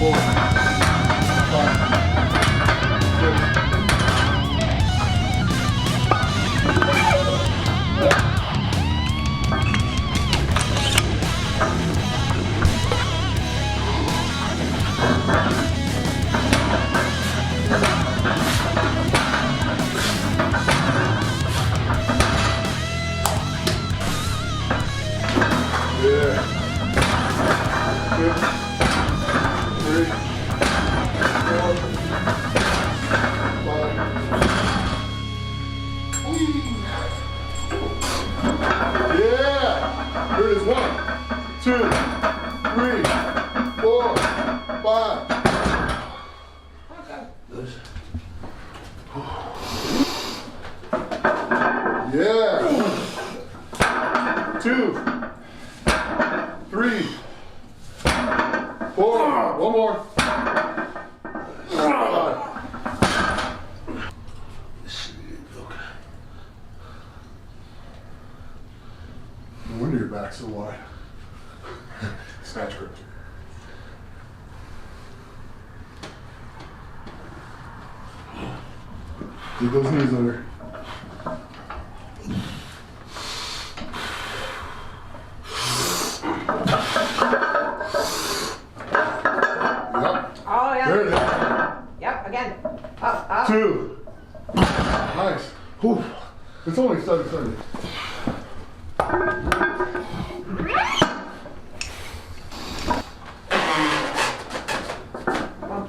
4, 5, 6. Here it is. 1, 2, 3, 4, 5. Yeah. 2, 3, 4. One more. 5. No wonder your back's so wide. Snatch grip. Keep those knees under. Yep. Oh, yeah. There it is. Yep, again. Up, up. 2. Nice. Whew. It's only 7:30.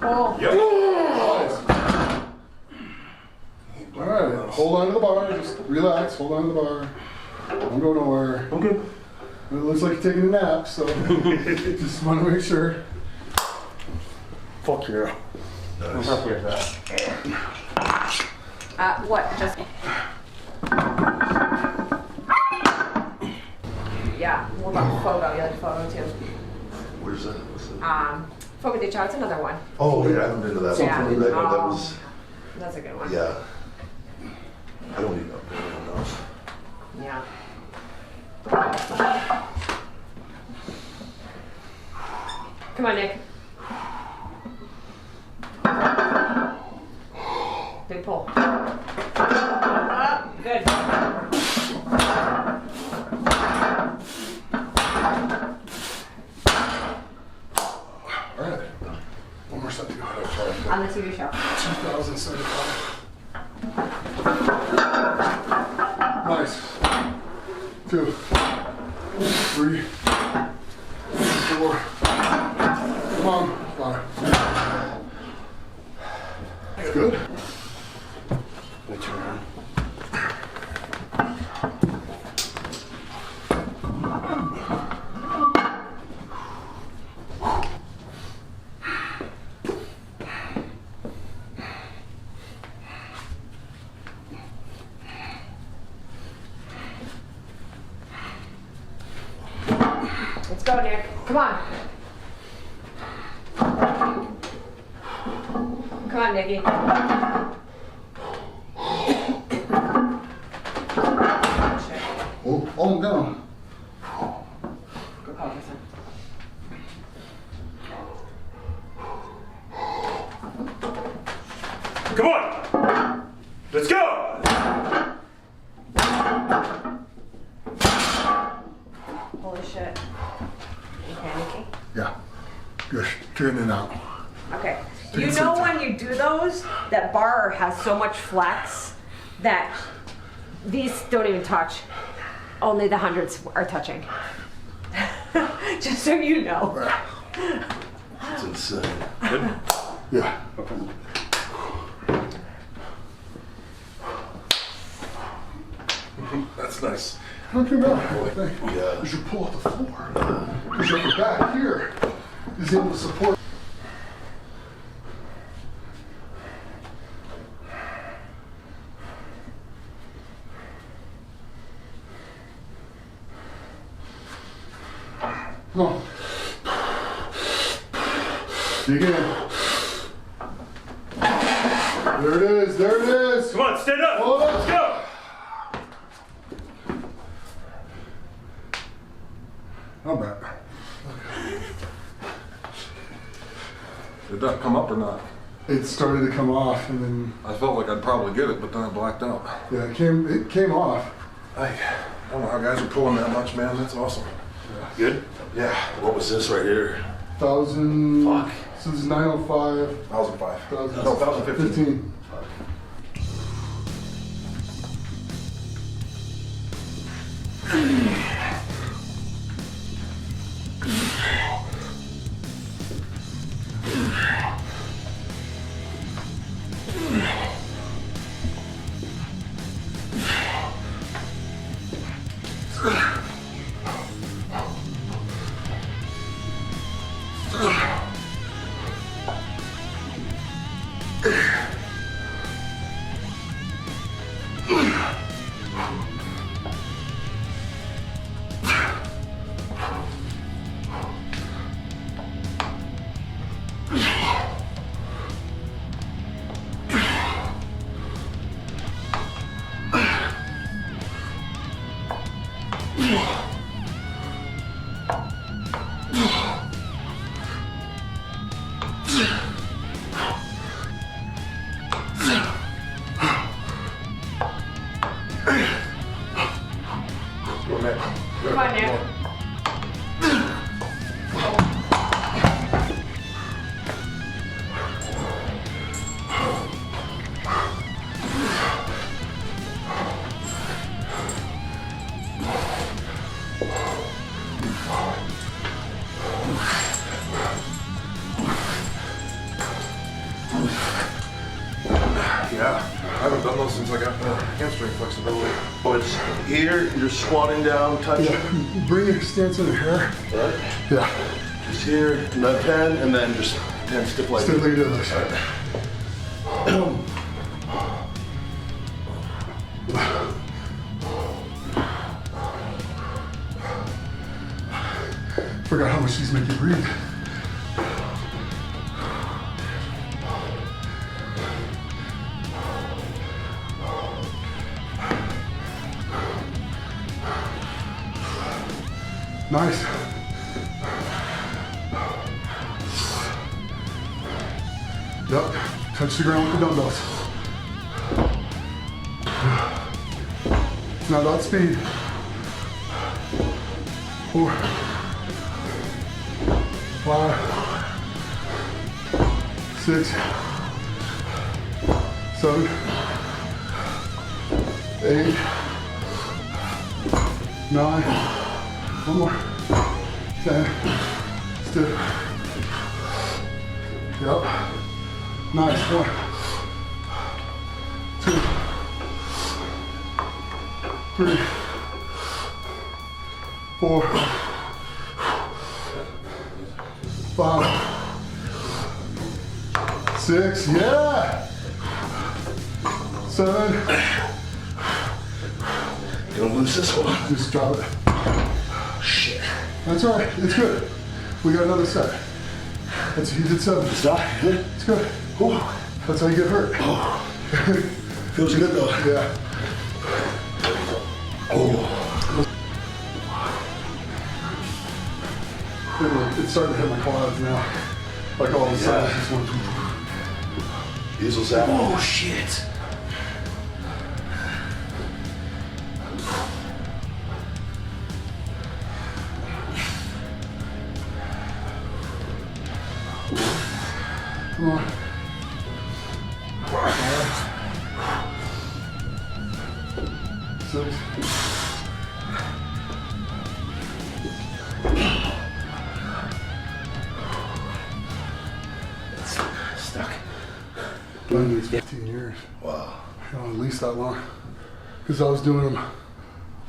Pull. Yep. Nice. All right. Hold on to the bar. Just relax. Hold on to the bar. Don't go nowhere. Okay. It looks like you're taking a nap, so just want to make sure. Fuck yeah. Nice. I'm happy with that. What? Just. Yeah, what about photo? You like photo too? Where's that? What's that? Fogo de Chao, it's another one. Oh, yeah, I haven't been to that Yeah. one. That was, That's a good one. yeah. I don't even know enough. Yeah. Come on, Nick. Big pull. Good. All right. One more set to go. On the TV show. 2075. Nice. 2, 3, 4. Come on. 5. That's good. Let me turn around. Let's go, Nick. Come on. Come on, Nicky. Oh, I'm down. Go call this one. Come on! Let's go! Holy shit. Okay, Nicky. Yeah. Just turn it out. Okay. You know when you do those, that bar has so much flex that these don't even touch. Only the hundreds are touching. Just so you know. It's insane. Yeah. That's nice. Not too bad, I think. Yeah. You should pull off the floor. Because your back here is able to support. Come on. Dig in. There it is, there it is. Come on, stand up! Hold up. Let's go! Not bad. Did that come up or not? It started to come off, and then I felt like I'd probably get it, but then I blacked out. yeah, it came off. I don't know how guys are pulling that much, man. That's awesome. Good? Yeah. What was this right here? 1,000. Fuck. This is 905. 1,005. 1,000. No, 1,015. 15. Come on, Nick. Yeah. I haven't done those since I got the hamstring flexibility. Oh, it's here, you're squatting down, touching. Yeah, bring your stance in the hair. Right? Yeah, Just here, and then 10, and then just 10 stiff like still this. like this. Forgot how much these make you breathe. Nice. Yep, touch the ground with the dumbbells. It's not about speed. 4, 5, 6, 7, 8, 9, one more, 10, stiff. Yep. Nice. 1, 2, 3, 4, 5, 6, yeah. 7. Gonna lose this one. Just drop it. Shit. That's all right. It's good. We got another set. That's you did 7. It's not good. It's good. Ooh, that's how you get hurt. Feels good though. Yeah. Oh. It's starting to hit my quads now. Like all of a sudden, it's just one. Easels that. Oh shit. Come on. 5, 6. Stuck. Done these 15 years. Wow. You know, at least that long. Because I was doing them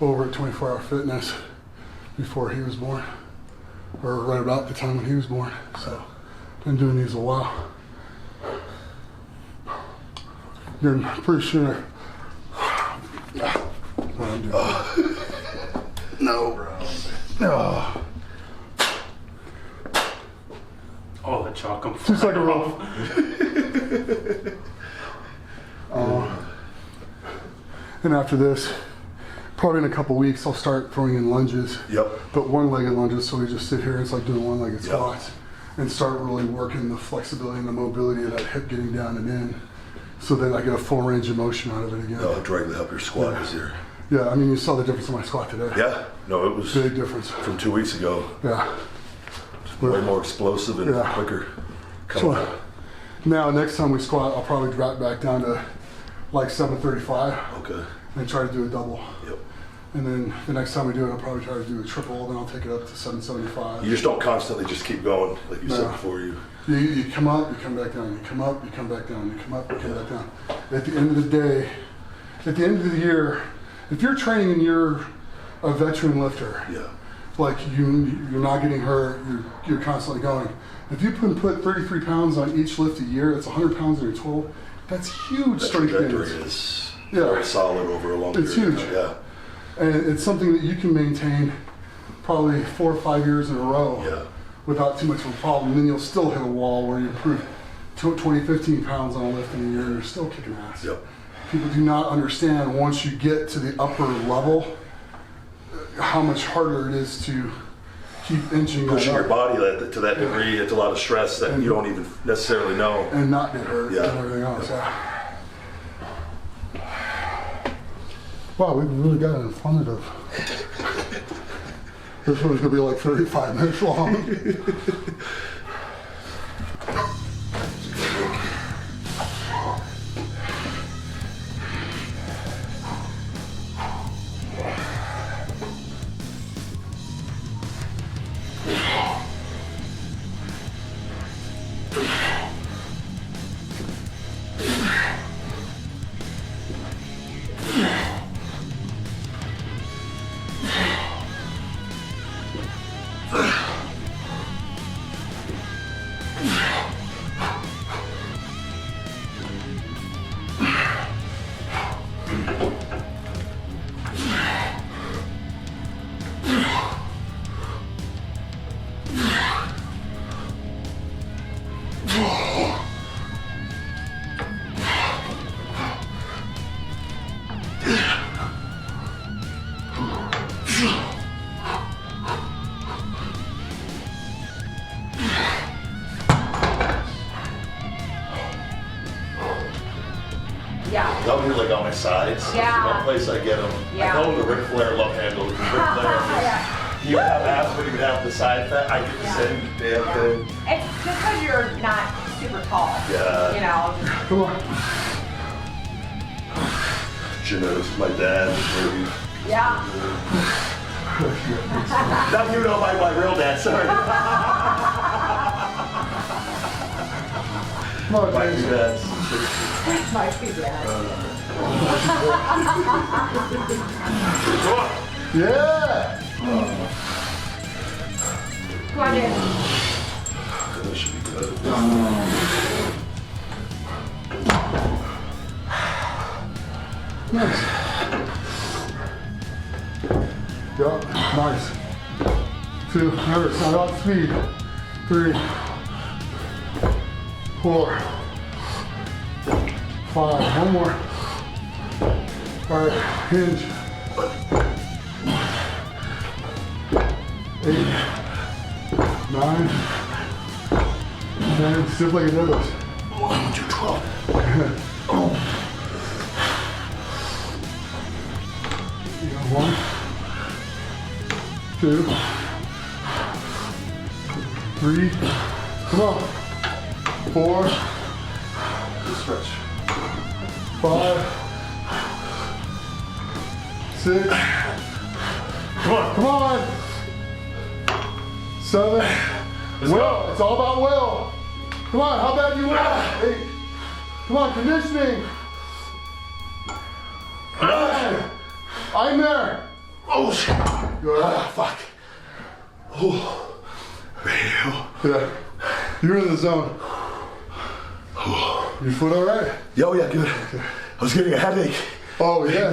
over at 24 Hour Fitness before he was born. Or right about the time when he was born. So, been doing these a while. You're pretty sure what I'm doing. No. No. Oh, the chalk. I'm Just like a rope. And after this, probably in a couple weeks, I'll start throwing in lunges. Yep. But one-legged lunges, so we just sit here and it's like doing one-legged Yep. squats. and start really working the flexibility and the mobility of that hip getting down and in, so that I get a full range of motion out of it again. No, directly help your squat is here. Yeah, I mean, you saw the difference in my squat today. Yeah, no, it was Big difference. from 2 weeks ago. Yeah. Way more explosive and quicker. So, now, next time we squat, I'll probably drop back down to like 735 Okay. and try to do a double. Yep. And then the next time we do it, I'll probably try to do a triple, then I'll take it up to 775. You just don't constantly just keep going, like you said No. before. You come up, you come back down, you come up, you come back down, you come up, you come back down. At the end of the day, at the end of the year, if you're training and you're a veteran lifter, Yeah. like you're not getting hurt, you're constantly going. If you put 33 pounds on each lift a year, it's 100 pounds in your total. That's huge That strength trajectory gains. is Yeah. very solid over a long It's period. huge. Yeah. And it's something that you can maintain probably 4 or 5 years in a row Yeah. without too much of a problem. And then you'll still hit a wall where you improve 20, 15 pounds on a lift in a year and you're still kicking ass. Yep. People do not understand once you get to the upper level how much harder it is to keep inching that Pushing your up body to that degree, it's a lot of stress that you don't even necessarily know. and not get hurt Yeah. and everything else. Yeah. Wow, we've really got an informative. This one's gonna be like 35 minutes long. Yeah. Down here, like on my sides. Yeah. One place I get them. Yeah. I call them the Ric Flair love handle. Ric Flair. You have abs, but you have the side fat. I get the same damn thing. It's just because you're not super tall. Yeah. You know. Come on. Genetics. My dad. Maybe. Yeah. Now you know my real dad. Sorry. Come on, My James. two dads. My two dads. Yeah. Come on, James. That should be good. Nice. Yeah, nice. 2, remember, it's not about speed. 3, 4, 5, one more. All right, hinge. 8, 9, 10, stiff like a deadlift. 1, 2, 12. You got 1, 2, 3, come on. 4, Good stretch. 5, 6, come on. 7, Will, it's all about Will. Come on, how bad you want? 8, come on, conditioning. 9, I'm there. Oh shit. Good. Fuck. Oh. Yeah, you're in the zone. Your foot all right? Yo, yeah, good. I was getting a headache. Oh yeah,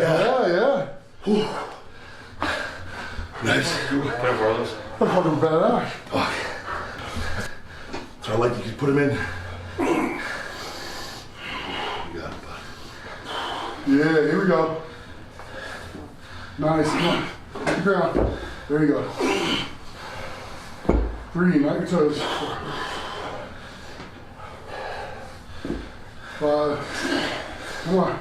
yeah. Nice. Can I borrow this? That's fucking badass. Fuck. So I like you could put him in. You got it, bud. Yeah, here we go. Nice, come on. Hit the ground. There you go. 3, not your toes. 4, 5. Come on.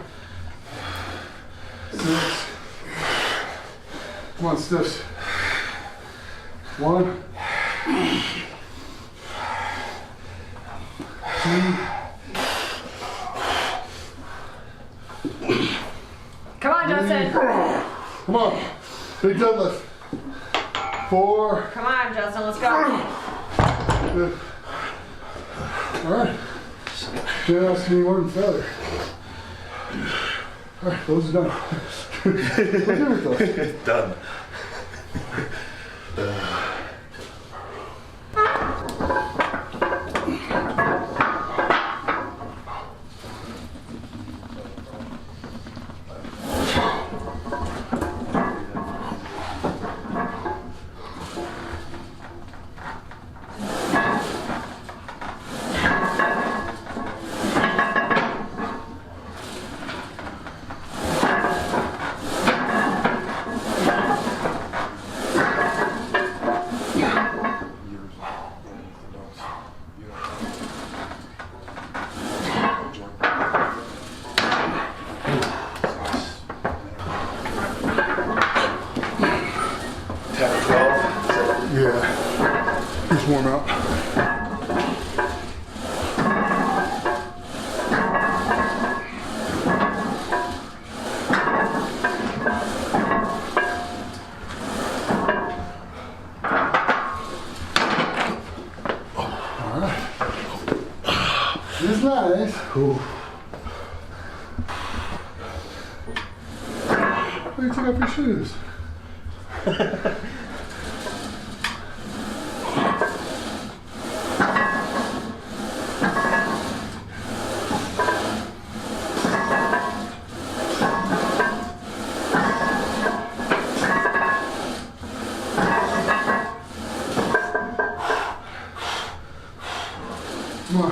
6. Come on, stiffs. 1. 2. Come on, Justin. Come on. Big deadlift. 4. Come on, Justin, let's go. Good. All right. Can't ask any more than failure. All right, those are done. Look at those. Done. Yeah. Just warm up. All right. It's nice. Ooh. Why do you take off your shoes? Come on.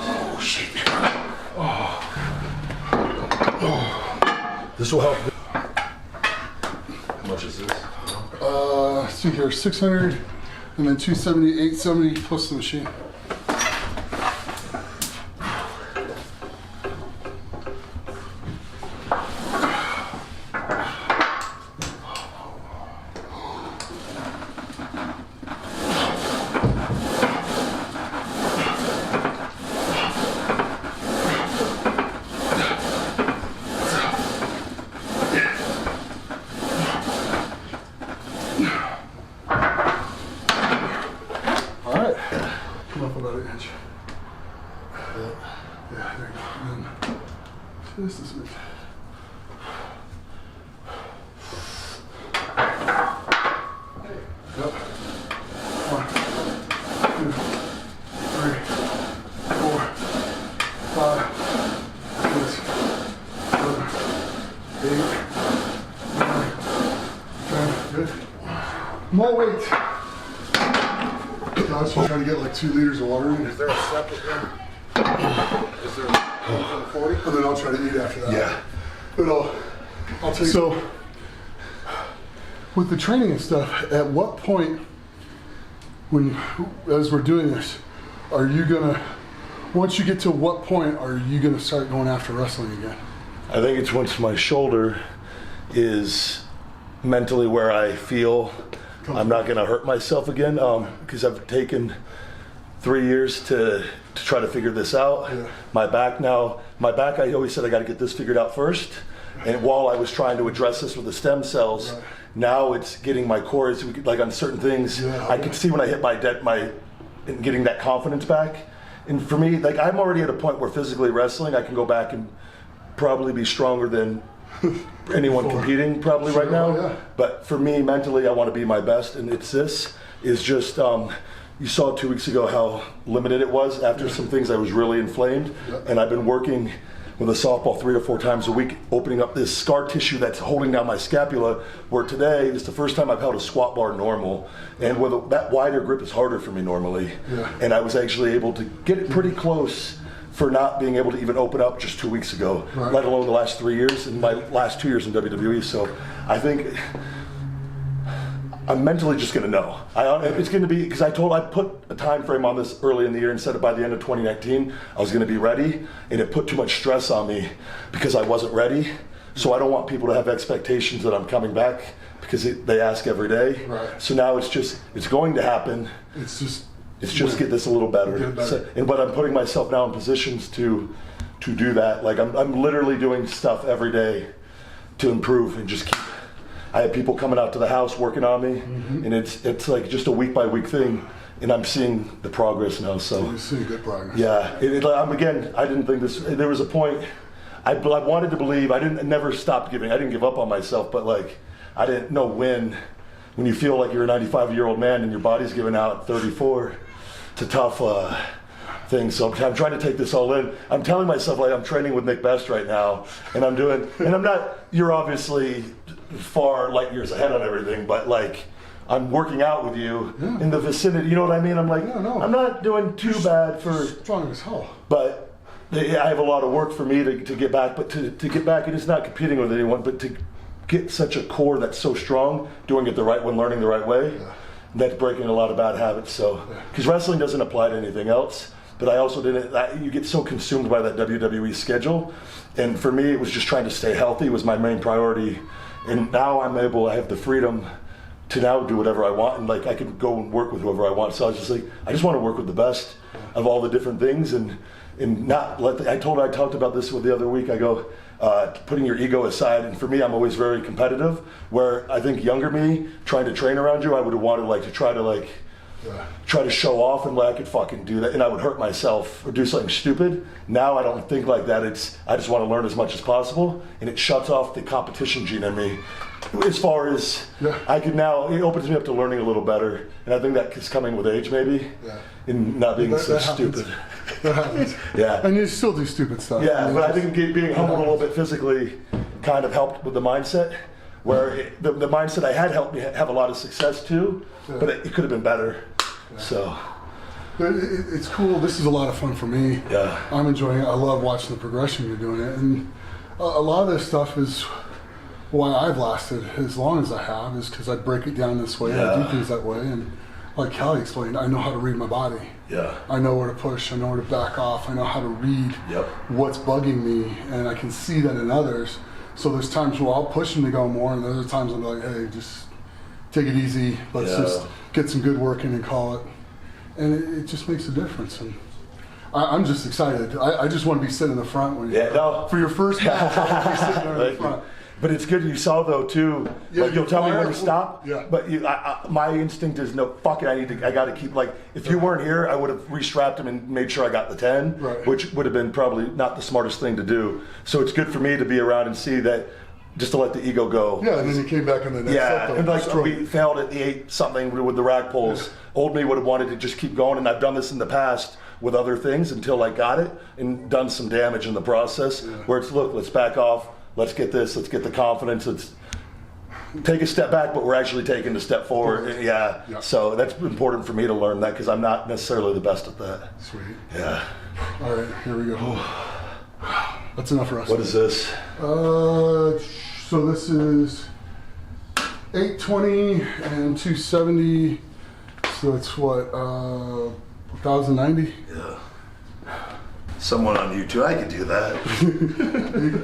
Oh, shit. This will help. How much is this? Let's see here, 600 and then 270, 870 plus the machine. All right, come up about an inch. Yeah, there you go. And then just this much. Yep. 1, 2, 3, 4, 5, 6, 7, 8, 9, 10. Good. More weight. I was trying to get like 2 liters of water in. Is there a separate one? Is there a 40? And then I'll try to eat after that. Yeah. But I'll tell you. So, with the training and stuff, at what point, as we're doing this, are you gonna, once you get to what point are you gonna start going after wrestling again? I think it's once my shoulder is mentally where I feel I'm not gonna hurt myself again, because I've taken 3 years to try to figure this out. Yeah. My back, I always said I gotta get this figured out first. And while I was trying to address this with the stem cells, Right. now it's getting my core, like on certain things, Yeah. I can see when I hit and getting that confidence back. And for me, like I'm already at a point where physically wrestling, I can go back and probably be stronger than anyone competing probably right now. Oh, yeah. But for me, mentally, I want to be my best, and this is just, you saw 2 weeks ago how limited it was. After some things, I was really inflamed, and I've been working with a softball 3 or 4 times a week, opening up this scar tissue that's holding down my scapula, where today is the first time I've held a squat bar normal, and with that wider grip is harder for me normally. Yeah. And I was actually able to get it pretty close for not being able to even open up just 2 weeks ago, Right. let alone the last 3 years and my last 2 years in WWE. So I think I'm mentally just going to know. It's going to be, because I put a time frame on this early in the year and said that by the end of 2019, I was going to be ready, and it put too much stress on me because I wasn't ready. So I don't want people to have expectations that I'm coming back because they ask every day. Right. So now it's going to happen. It's just get this a little better. Get better. But I'm putting myself now in positions to do that. Like I'm literally doing stuff every day to improve and just keep. I have people coming out to the house working on me, and it's like just a week by week thing, and I'm seeing the progress now. So you're seeing good progress. Yeah, I didn't think this. There was a point. I wanted to believe. I never stopped giving. I didn't give up on myself, but like I didn't know when you feel like you're a 95-year-old man and your body's giving out at 34. It's a tough thing. So I'm trying to take this all in. I'm telling myself like I'm training with Nickbest right now, and I'm not. You're obviously far light years ahead on everything, but like I'm working out with you in the vicinity. You know what I mean? I'm like, I'm not doing too bad for strong as hell. But I have a lot of work for me to get back. But to get back, and it's not competing with anyone, but to get such a core that's so strong, doing it the right way, learning the right way, that's breaking a lot of bad habits. So because wrestling doesn't apply to anything else. But I also didn't. You get so consumed by that WWE schedule, and for me, it was just trying to stay healthy was my main priority. And now I have the freedom to now do whatever I want, and like I can go and work with whoever I want. So I was just like, I just want to work with the best of all the different things, and not let. I talked about this with the other week. I go, putting your ego aside, and for me, I'm always very competitive. Where I think younger me, trying to train around you, I would have wanted like to try to show off and like I could fucking do that, and I would hurt myself or do something stupid. Now I don't think like that. I just want to learn as much as possible, and it shuts off the competition gene in me. As far as I can now, it opens me up to learning a little better, and I think that is coming with age maybe, and not being so stupid. That happens. Yeah. And you still do stupid stuff. Yeah, but I think being humbled a little bit physically kind of helped with the mindset. Where the mindset I had helped me have a lot of success too, but it could have been better. So it's cool. This is a lot of fun for me. Yeah, I'm enjoying it. I love watching the progression you're doing it, and a lot of this stuff is why I've lasted as long as I have is because I break it down this way. I do things that way, and like Callie explained, I know how to read my body. Yeah, I know where to push. I know where to back off. I know how to read what's bugging me, and I can see that in others. So there's times where I'll push them to go more, and other times I'll be like, hey, just take it easy. Let's just get some good work in and call it. And it just makes a difference. And I'm just excited. I just want to be sitting in the front when for your first match. I want to be sitting there in the front. But it's good you saw though too. Like you'll tell me when to stop. Yeah. But my instinct is no. Fuck it. I got to keep like. If you weren't here, I would have restrapped him and made sure I got the 10, which would have been probably not the smartest thing to do. So it's good for me to be around and see that. Just to let the ego go. Yeah, and then he came back in the next set. And like we failed at the 8 something with the rack pulls. Old me would have wanted to just keep going, and I've done this in the past with other things until I got it and done some damage in the process. Where it's look, let's back off, let's get this, let's get the confidence, let's take a step back, but we're actually taking a step forward. So that's important for me to learn that because I'm not necessarily the best at that. Sweet. Yeah. All right, here we go. That's enough for us. What is this? So this is 820 and 270. So it's what, 1,090? Yeah. Someone on YouTube, I could do that.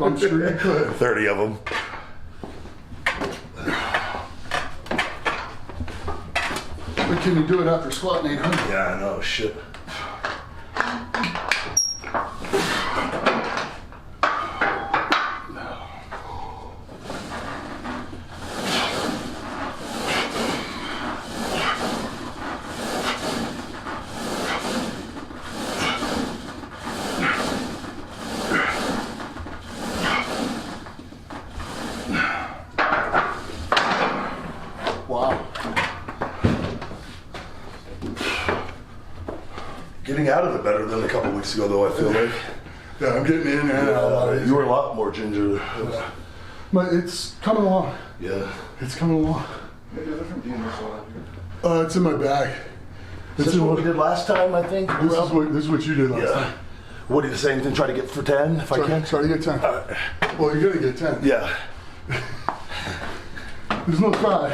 I'm sure you could. 30 of them. But can you do it after squatting 800? Yeah, I know, shit. Getting out of it better than a couple weeks ago, though, I feel like. Yeah, I'm getting in and out. You were a lot more ginger. But it's coming along. Yeah. It's coming along. It's in my bag. This is what we did last time, I think? This is what you did last time. What do you say? Anything? Try to get for 10 if I can? Try to get 10. Well, you're going to get 10. Yeah. There's no try.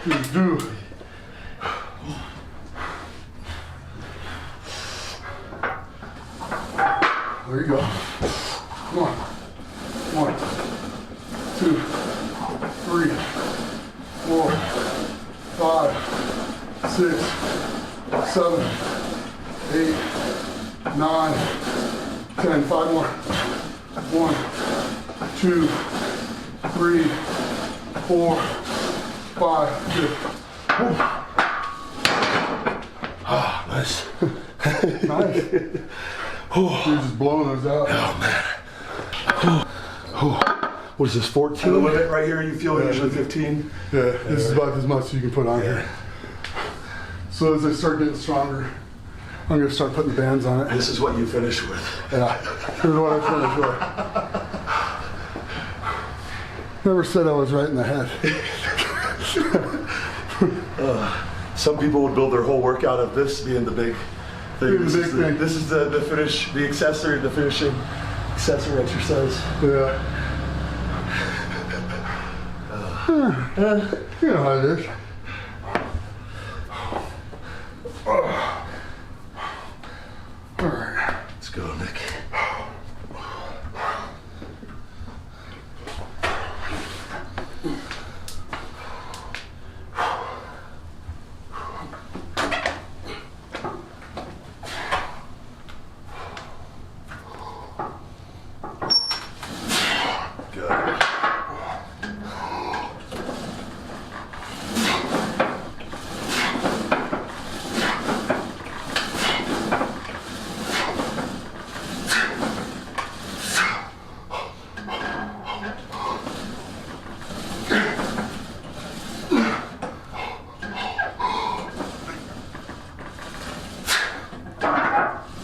Just do. There you go. Come on. 1, 2, 3, 4, 5, 6, 7, 8, 9, 10. 5 more. 1, 2, 3, 4, 5. Good. Ah, nice. Nice. You're just blowing those out. Oh, man. What is this, 14? The limit right here, you feel usually 15? Yeah, this is about as much as you can put on here. So as I start getting stronger, I'm gonna start putting the bands on it. This is what you finish with. Yeah, here's what I finish with. Never said I was right in the head. Some people would build their whole workout of this being the big thing. This is the finish, the accessory, the finishing accessory exercise. Yeah. You know how it is. All right. Let's go, Nick.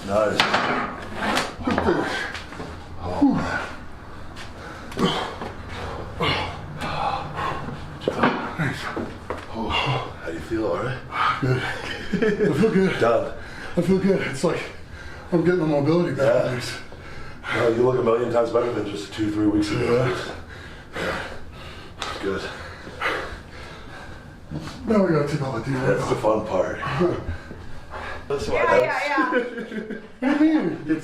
Nice. How do you feel, all right? Good. I feel good. Done. I feel good. It's like I'm getting the mobility back. Yeah. No, you look a million times better than just 2-3 weeks ago. Yeah. Good. Now we gotta take all the deal. That's the fun part. That's why Yeah. What do you mean?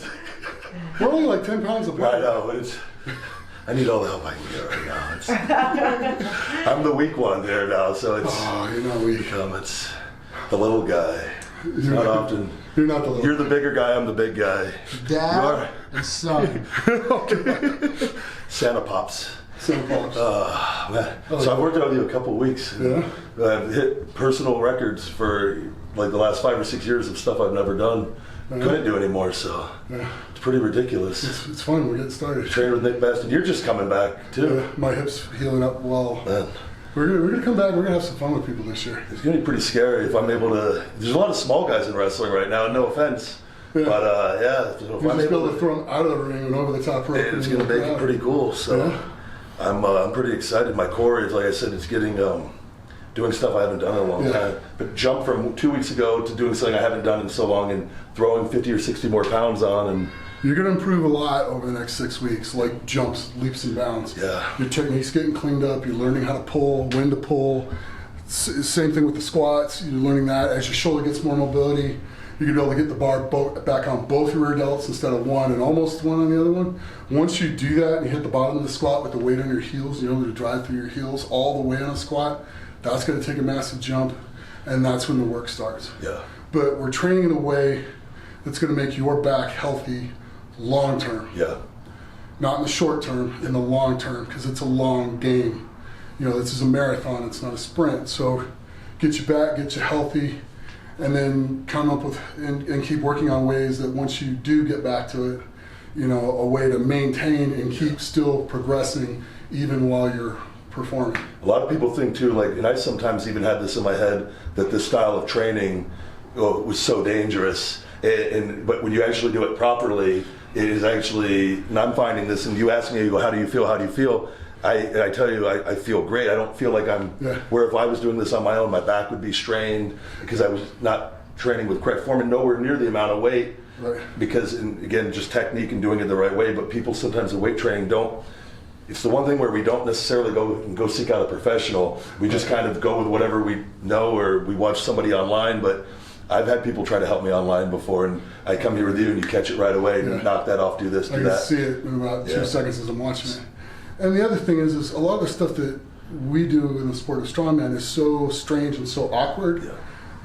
We're only like 10 pounds apart. I know, but I need all the help I can get right now. I'm the weak one there now, so it's Oh, you're not weak. it's the little guy. It's not often. You're not the little. You're the bigger guy, I'm the big guy. Dad and son. Santa Pops. Same fault. Man. So I've worked out with you a couple of weeks. Yeah. I've hit personal records for like the last 5 or 6 years of stuff I've never done. Couldn't do anymore, so it's pretty ridiculous. It's fun. We're getting started. Trained with Nickbeststrongman, and you're just coming back too. My hips healing up well. Man. We're gonna come back and we're gonna have some fun with people this year. It's gonna be pretty scary if I'm able to. There's a lot of small guys in wrestling right now. No offense, Yeah. but yeah, if We're I'm just be able able to throw them out of the ring and over the top rope. it's gonna make it pretty cool. So Yeah. I'm pretty excited. My core is, like I said, it's getting doing stuff I haven't done in a long time. But jump from 2 weeks ago to doing something I haven't done in so long and throwing 50 or 60 more pounds on and. You're gonna improve a lot over the next 6 weeks, like jumps, leaps and bounds. Yeah. Your technique's getting cleaned up. You're learning how to pull, when to pull. Same thing with the squats. You're learning that as your shoulder gets more mobility, you're gonna be able to get the bar back on both rear delts instead of one and almost one on the other one. Once you do that and you hit the bottom of the squat with the weight on your heels, you're able to drive through your heels all the way on a squat. That's gonna take a massive jump, and that's when the work starts. Yeah. But we're training in a way that's gonna make your back healthy long term. Yeah. Not in the short term, in the long term, because it's a long game. You know, this is a marathon, it's not a sprint. So get you back, get you healthy, and then come up with and keep working on ways that once you do get back to it, you know, a way to maintain and keep still progressing even while you're performing. A lot of people think too, like, and I sometimes even had this in my head, that this style of training was so dangerous. But when you actually do it properly, it is actually, and I'm finding this, and you ask me, you go, how do you feel, how do you feel? I tell you, I feel great. I don't feel like I'm, where if I was doing this on my own, my back would be strained because I was not training with correct form and nowhere near the amount of weight. Right. Because, and again, just technique and doing it the right way, but people sometimes in weight training don't it's the one thing where we don't necessarily go seek out a professional. We just kind of go with whatever we know, or we watch somebody online. But I've had people try to help me online before, and I come here with you and you catch it right away and knock that off, do this, do I that. can see it in about 2 seconds as I'm watching it. And the other thing is a lot of the stuff that we do in the sport of strongman is so strange and so awkward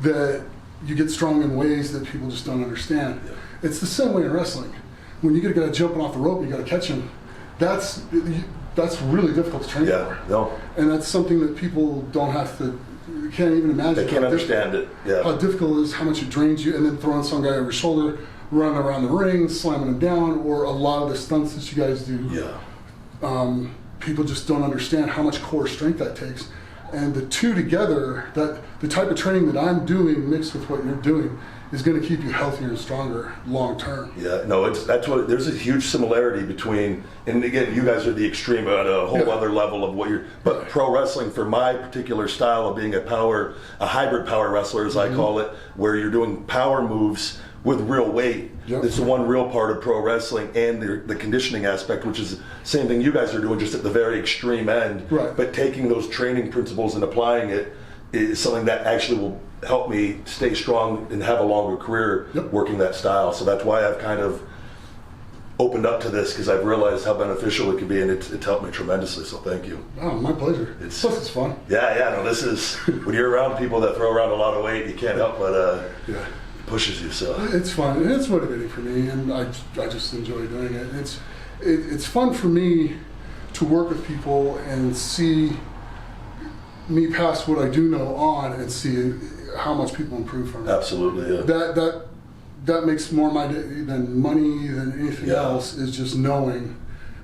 that you get strong in ways that people just don't understand. It's the same way in wrestling. When you get a guy jumping off the rope, you got to catch him. That's really difficult to train for. No. And that's something that people don't have to, can't even imagine. They can't understand it. Yeah. How difficult it is, how much it drains you, and then throwing some guy over your shoulder, running around the ring, slamming him down, or a lot of the stunts that you guys do. Yeah. People just don't understand how much core strength that takes. And the two together, that the type of training that I'm doing mixed with what you're doing is going to keep you healthier and stronger long term. Yeah, no, there's a huge similarity between, and again, you guys are the extreme at a whole other level of what you're, but pro wrestling for my particular style of being a hybrid power wrestler, as I call it, where you're doing power moves with real weight. It's the one real part of pro wrestling, and the conditioning aspect, which is the same thing you guys are doing, just at the very extreme end. Right. But taking those training principles and applying it is something that actually will help me stay strong and have a longer career working that style. So that's why I've kind of opened up to this, because I've realized how beneficial it can be, and it's helped me tremendously. So thank you. Oh, my pleasure. Plus, it's fun. Yeah, no, this is, when you're around people that throw around a lot of weight, you can't help but it pushes you. So it's fun, and it's motivating for me, and I just enjoy doing it. It's fun for me to work with people and see me pass what I do know on, and see how much people improve from it. Absolutely, yeah. That makes more my day than money, than anything else, is just knowing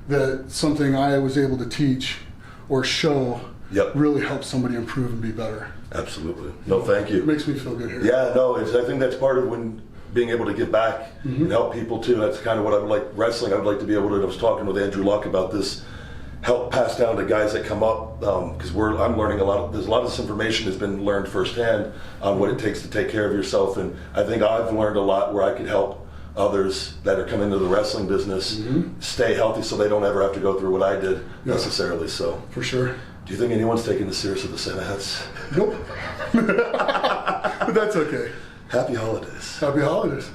that something I was able to teach or show really helps somebody improve and be better. Absolutely. No, thank you. It makes me feel good here. Yeah, no, I think that's part of being able to give back and help people too. That's kind of what I would like. Wrestling, I would like to be able to, I was talking with Andrew Luck about this, help pass down to guys that come up, because I'm learning a lot. There's a lot of this information has been learned firsthand on what it takes to take care of yourself, and I think I've learned a lot where I could help others that are coming into the wrestling business stay healthy, so they don't ever have to go through what I did necessarily. So for sure. Do you think anyone's taking this serious with the Santa hats? Nope. But that's okay. Happy holidays. Happy holidays.